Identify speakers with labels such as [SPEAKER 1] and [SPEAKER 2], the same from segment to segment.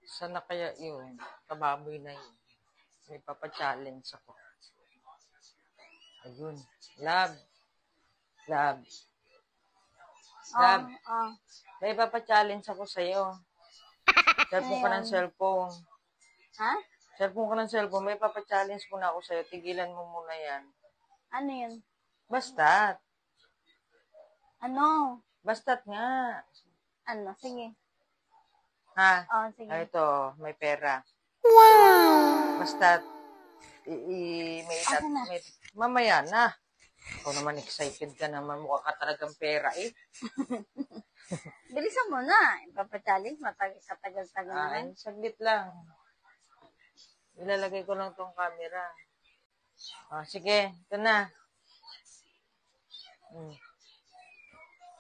[SPEAKER 1] Sana kaya yun? Kababoy na yun. May papa-challenge ako. Ayun. Love. Love. Love. May papa-challenge ako sa'yo. Cellphone ka ng cellphone.
[SPEAKER 2] Ha?
[SPEAKER 1] Cellphone ka ng cellphone. May papa-challenge muna ako sa'yo. Tigilan mo muna yan.
[SPEAKER 2] Ano yun?
[SPEAKER 1] Basta't.
[SPEAKER 2] Ano?
[SPEAKER 1] Basta't nga.
[SPEAKER 2] Ano? Sige.
[SPEAKER 1] Ha?
[SPEAKER 2] Sige.
[SPEAKER 1] Ito, may pera. Wow! Basta't. Mamaya na. Ako naman excited ka naman. Mukha ka talagang pera eh.
[SPEAKER 2] Bilisan mo na. Ipapachallenge. Matagal-tagal na rin.
[SPEAKER 1] Saglit lang. Ilalagay ko lang tong camera. Sige. Ito na.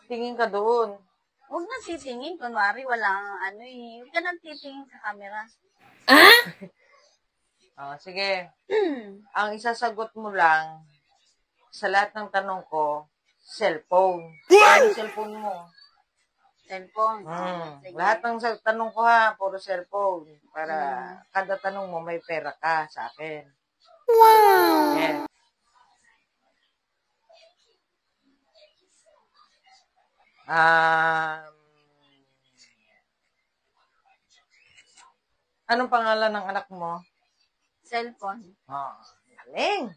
[SPEAKER 1] Tingin ka doon.
[SPEAKER 2] Huwag na titingin. Kunwari, walang ano eh. Huwag ka nang titingin sa camera.
[SPEAKER 1] Sige. Ang isasagot mo lang sa lahat ng tanong ko, cellphone. Ano cellphone mo?
[SPEAKER 2] Cellphone.
[SPEAKER 1] Lahat ng tanong ko ha, puro cellphone. Para kada tanong mo, may pera ka sa akin. Wow! Yes. Anong pangalan ng anak mo?
[SPEAKER 2] Cellphone.
[SPEAKER 1] Galing.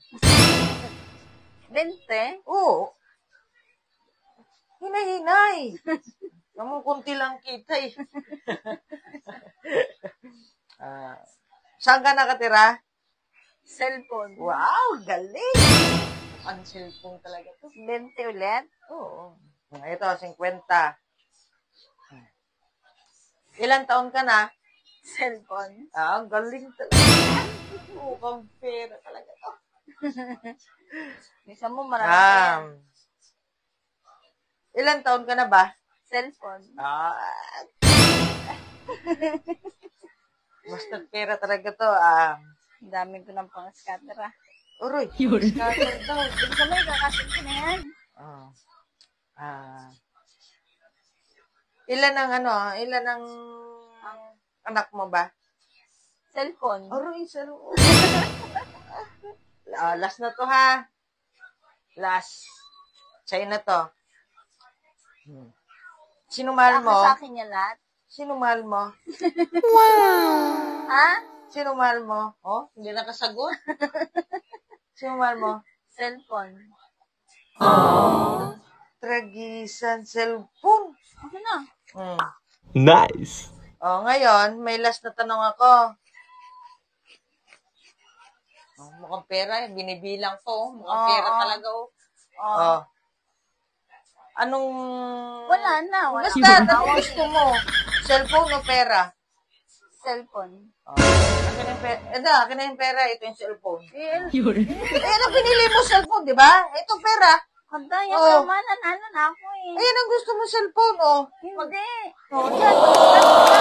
[SPEAKER 2] 20?
[SPEAKER 1] Oo. Hinay-hinay. Naman kunti lang kita eh. Saan ka nakatira?
[SPEAKER 2] Cellphone.
[SPEAKER 1] Wow, galing. Ang cellphone talaga to.
[SPEAKER 2] 20 ulit?
[SPEAKER 1] Oo. Ito, 50. Ilan taon ka na?
[SPEAKER 2] Cellphone.
[SPEAKER 1] Galing talaga. Mukhang pera talaga to.
[SPEAKER 2] Bisa mo marami yan.
[SPEAKER 1] Ilan taon ka na ba?
[SPEAKER 2] Cellphone.
[SPEAKER 1] Basta pera talaga to.
[SPEAKER 2] Ang dami ko ng pang-scatter
[SPEAKER 1] Uroy, scatter daw.
[SPEAKER 2] Bisa mo ikakasin ko na yan.
[SPEAKER 1] Ilan ang anak mo ba?
[SPEAKER 2] Cellphone.
[SPEAKER 1] Uroy, cellphone. Last na to ha. Last. Sa'yo na to. Sino mahal mo?
[SPEAKER 2] Sa akin yan lahat.
[SPEAKER 1] Sino mahal mo?
[SPEAKER 2] Wow! Ha?
[SPEAKER 1] Sino mahal mo? Hindi nakasagot. Sino mahal mo?
[SPEAKER 2] Cellphone.
[SPEAKER 1] Tragisan cellphone.
[SPEAKER 2] Okay na.
[SPEAKER 3] Nice.
[SPEAKER 1] Ngayon, may last na tanong ako. Mukhang pera eh. Binibilang ko. Mukhang pera talaga Anong...
[SPEAKER 2] Wala na.
[SPEAKER 1] Basta, anong gusto mo? Cellphone o pera?
[SPEAKER 2] Cellphone.
[SPEAKER 1] Akin na yung pera. Ito yung cellphone.
[SPEAKER 2] Ano
[SPEAKER 1] pinili mo cellphone, di ba? Ito pera.
[SPEAKER 2] Kanda, yan naman. Nanalo na ako eh.
[SPEAKER 1] Ayan ang gusto mo cellphone,
[SPEAKER 2] Hindi.
[SPEAKER 1] Yan.